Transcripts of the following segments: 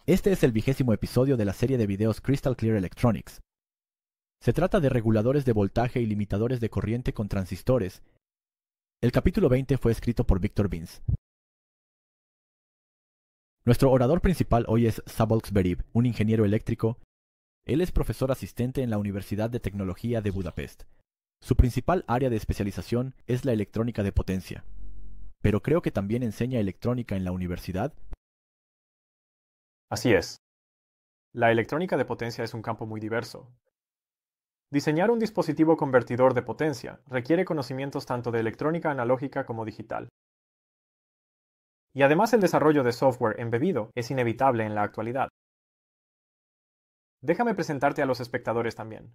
Este es el 20º episodio de la serie de videos Crystal Clear Electronics. Se trata de reguladores de voltaje y limitadores de corriente con transistores. El capítulo 20 fue escrito por Victor Vince. Nuestro orador principal hoy es Szabolcs Berib, un ingeniero eléctrico. Él es profesor asistente en la Universidad de Tecnología de Budapest. Su principal área de especialización es la electrónica de potencia. Pero creo que también enseña electrónica en la universidad. Así es. La electrónica de potencia es un campo muy diverso. Diseñar un dispositivo convertidor de potencia requiere conocimientos tanto de electrónica analógica como digital. Y además el desarrollo de software embebido es inevitable en la actualidad. Déjame presentarte a los espectadores también.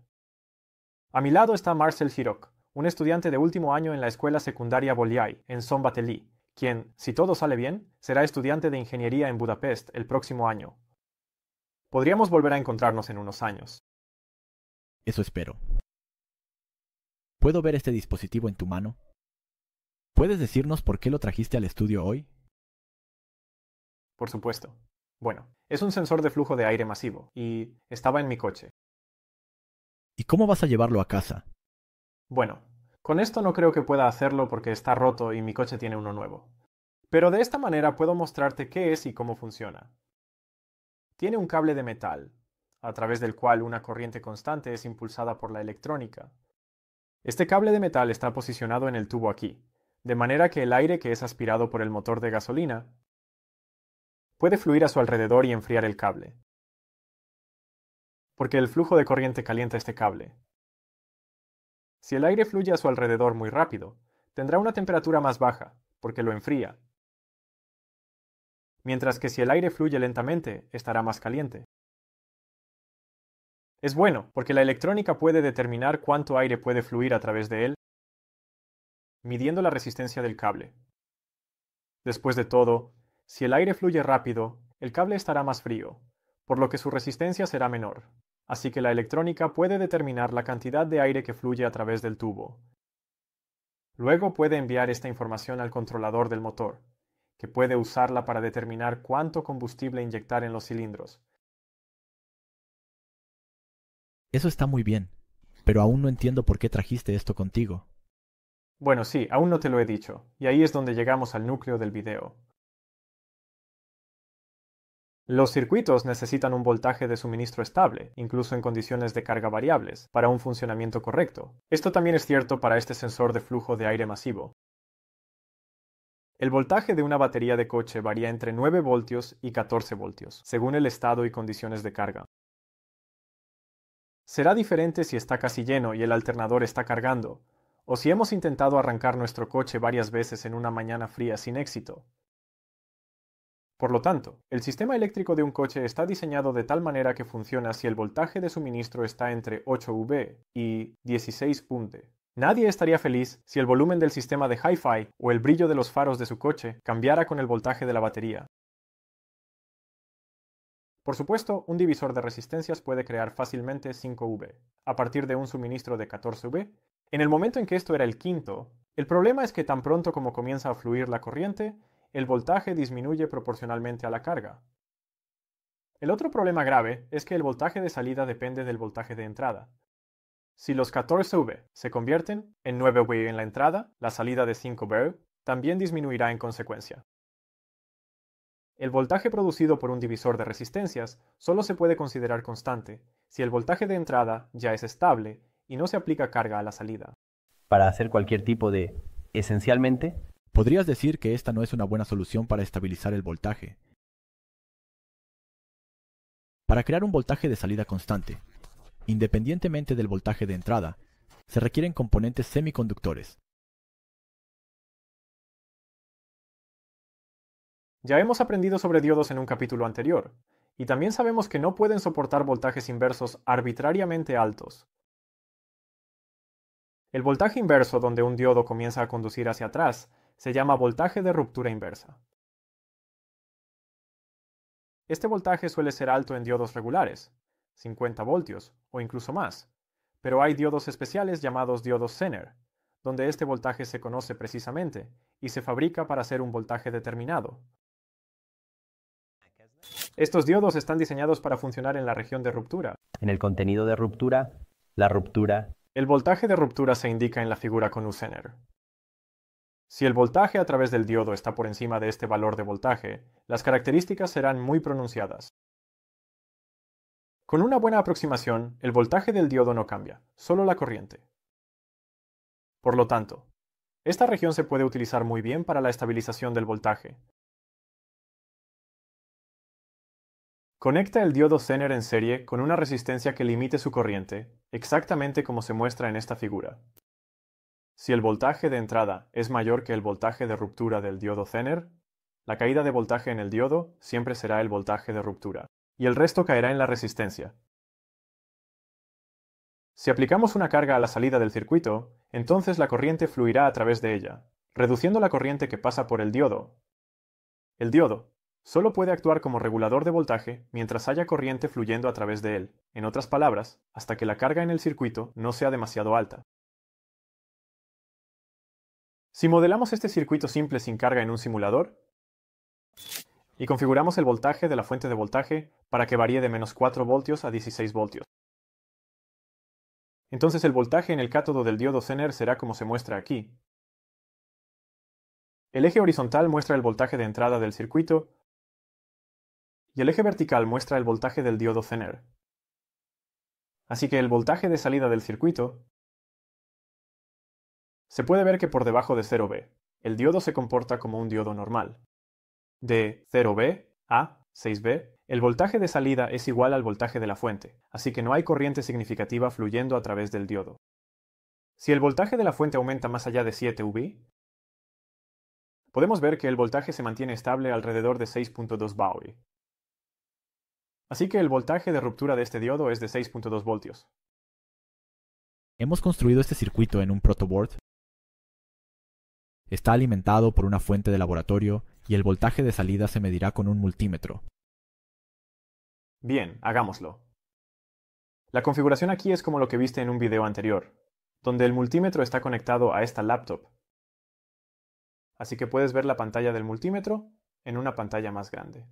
A mi lado está Marcel Giroc, un estudiante de último año en la escuela secundaria Bolyai, en Szombathely, quien, si todo sale bien, será estudiante de ingeniería en Budapest el próximo año. Podríamos volver a encontrarnos en unos años. Eso espero. ¿Puedo ver este dispositivo en tu mano? ¿Puedes decirnos por qué lo trajiste al estudio hoy? Por supuesto. Bueno, es un sensor de flujo de aire masivo, y estaba en mi coche. ¿Y cómo vas a llevarlo a casa? Bueno, con esto no creo que pueda hacerlo porque está roto y mi coche tiene uno nuevo. Pero de esta manera puedo mostrarte qué es y cómo funciona. Tiene un cable de metal, a través del cual una corriente constante es impulsada por la electrónica. Este cable de metal está posicionado en el tubo aquí, de manera que el aire que es aspirado por el motor de gasolina puede fluir a su alrededor y enfriar el cable, porque el flujo de corriente calienta este cable. Si el aire fluye a su alrededor muy rápido, tendrá una temperatura más baja, porque lo enfría, mientras que si el aire fluye lentamente, estará más caliente. Es bueno, porque la electrónica puede determinar cuánto aire puede fluir a través de él, midiendo la resistencia del cable. Después de todo, si el aire fluye rápido, el cable estará más frío, por lo que su resistencia será menor. Así que la electrónica puede determinar la cantidad de aire que fluye a través del tubo. Luego puede enviar esta información al controlador del motor, que puede usarla para determinar cuánto combustible inyectar en los cilindros. Eso está muy bien, pero aún no entiendo por qué trajiste esto contigo. Bueno, sí, aún no te lo he dicho, y ahí es donde llegamos al núcleo del video. Los circuitos necesitan un voltaje de suministro estable, incluso en condiciones de carga variables, para un funcionamiento correcto. Esto también es cierto para este sensor de flujo de aire masivo. El voltaje de una batería de coche varía entre 9 voltios y 14 voltios, según el estado y condiciones de carga. Será diferente si está casi lleno y el alternador está cargando, o si hemos intentado arrancar nuestro coche varias veces en una mañana fría sin éxito. Por lo tanto, el sistema eléctrico de un coche está diseñado de tal manera que funciona si el voltaje de suministro está entre 8 V y 16 V. Nadie estaría feliz si el volumen del sistema de Hi-Fi o el brillo de los faros de su coche cambiara con el voltaje de la batería. Por supuesto, un divisor de resistencias puede crear fácilmente 5 V, a partir de un suministro de 14 V. En el momento en que esto era el quinto, el problema es que tan pronto como comienza a fluir la corriente, el voltaje disminuye proporcionalmente a la carga. El otro problema grave es que el voltaje de salida depende del voltaje de entrada. Si los 14 V se convierten en 9 V en la entrada, la salida de 5 V también disminuirá en consecuencia. El voltaje producido por un divisor de resistencias solo se puede considerar constante si el voltaje de entrada ya es estable y no se aplica carga a la salida. Para hacer cualquier tipo de, esencialmente, Podrías decir que esta no es una buena solución para estabilizar el voltaje. Para crear un voltaje de salida constante, independientemente del voltaje de entrada, se requieren componentes semiconductores. Ya hemos aprendido sobre diodos en un capítulo anterior, y también sabemos que no pueden soportar voltajes inversos arbitrariamente altos. El voltaje inverso donde un diodo comienza a conducir hacia atrás se llama voltaje de ruptura inversa. Este voltaje suele ser alto en diodos regulares, 50 voltios o incluso más, pero hay diodos especiales llamados diodos Zener, donde este voltaje se conoce precisamente y se fabrica para ser un voltaje determinado. Estos diodos están diseñados para funcionar en la región de ruptura. En el contenido de ruptura, la ruptura. El voltaje de ruptura se indica en la figura con U-Zener. Si el voltaje a través del diodo está por encima de este valor de voltaje, las características serán muy pronunciadas. Con una buena aproximación, el voltaje del diodo no cambia, solo la corriente. Por lo tanto, esta región se puede utilizar muy bien para la estabilización del voltaje. Conecta el diodo Zener en serie con una resistencia que limite su corriente, exactamente como se muestra en esta figura. Si el voltaje de entrada es mayor que el voltaje de ruptura del diodo Zener, la caída de voltaje en el diodo siempre será el voltaje de ruptura, y el resto caerá en la resistencia. Si aplicamos una carga a la salida del circuito, entonces la corriente fluirá a través de ella, reduciendo la corriente que pasa por el diodo. El diodo solo puede actuar como regulador de voltaje mientras haya corriente fluyendo a través de él, en otras palabras, hasta que la carga en el circuito no sea demasiado alta. Si modelamos este circuito simple sin carga en un simulador y configuramos el voltaje de la fuente de voltaje para que varíe de menos 4 voltios a 16 voltios, entonces el voltaje en el cátodo del diodo Zener será como se muestra aquí. El eje horizontal muestra el voltaje de entrada del circuito y el eje vertical muestra el voltaje del diodo Zener. Así que el voltaje de salida del circuito se puede ver que por debajo de 0V, el diodo se comporta como un diodo normal. De 0V a 6V, el voltaje de salida es igual al voltaje de la fuente, así que no hay corriente significativa fluyendo a través del diodo. Si el voltaje de la fuente aumenta más allá de 7V, podemos ver que el voltaje se mantiene estable alrededor de 6.2 VA. Así que el voltaje de ruptura de este diodo es de 6.2 voltios. Hemos construido este circuito en un protoboard. Está alimentado por una fuente de laboratorio y el voltaje de salida se medirá con un multímetro. Bien, hagámoslo. La configuración aquí es como lo que viste en un video anterior, donde el multímetro está conectado a esta laptop. Así que puedes ver la pantalla del multímetro en una pantalla más grande.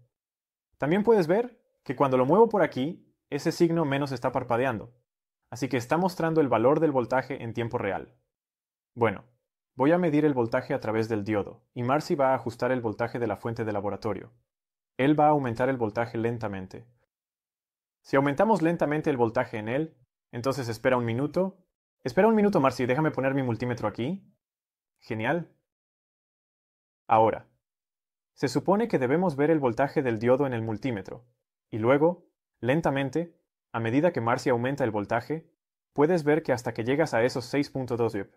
También puedes ver que cuando lo muevo por aquí, ese signo menos está parpadeando. Así que está mostrando el valor del voltaje en tiempo real. Bueno, voy a medir el voltaje a través del diodo, y Marcy va a ajustar el voltaje de la fuente de laboratorio. Él va a aumentar el voltaje lentamente. Si aumentamos lentamente el voltaje en él, entonces espera un minuto. Espera un minuto, Marcy, déjame poner mi multímetro aquí. Genial. Ahora, se supone que debemos ver el voltaje del diodo en el multímetro, y luego, lentamente, a medida que Marcy aumenta el voltaje, puedes ver que hasta que llegas a esos 6.2 V,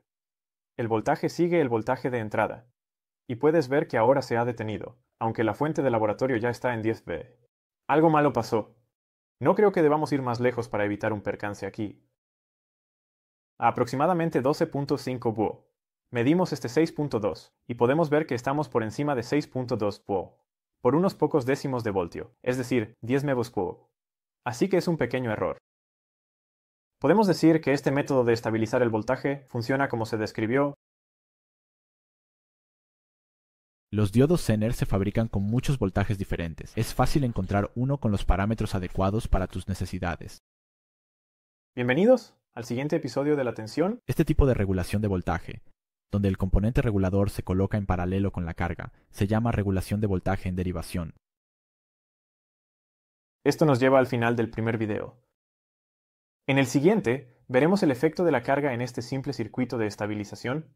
el voltaje sigue el voltaje de entrada, y puedes ver que ahora se ha detenido, aunque la fuente de laboratorio ya está en 10 V. Algo malo pasó. No creo que debamos ir más lejos para evitar un percance aquí. A aproximadamente 12.5 VO, medimos este 6.2, y podemos ver que estamos por encima de 6.2 VO, por unos pocos décimos de voltio, es decir, 10 MeV/. Así que es un pequeño error. Podemos decir que este método de estabilizar el voltaje funciona como se describió. Los diodos Zener se fabrican con muchos voltajes diferentes. Es fácil encontrar uno con los parámetros adecuados para tus necesidades. Bienvenidos al siguiente episodio de la tensión. Este tipo de regulación de voltaje, donde el componente regulador se coloca en paralelo con la carga, se llama regulación de voltaje en derivación. Esto nos lleva al final del primer video. En el siguiente, veremos el efecto de la carga en este simple circuito de estabilización.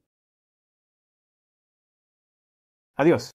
Adiós.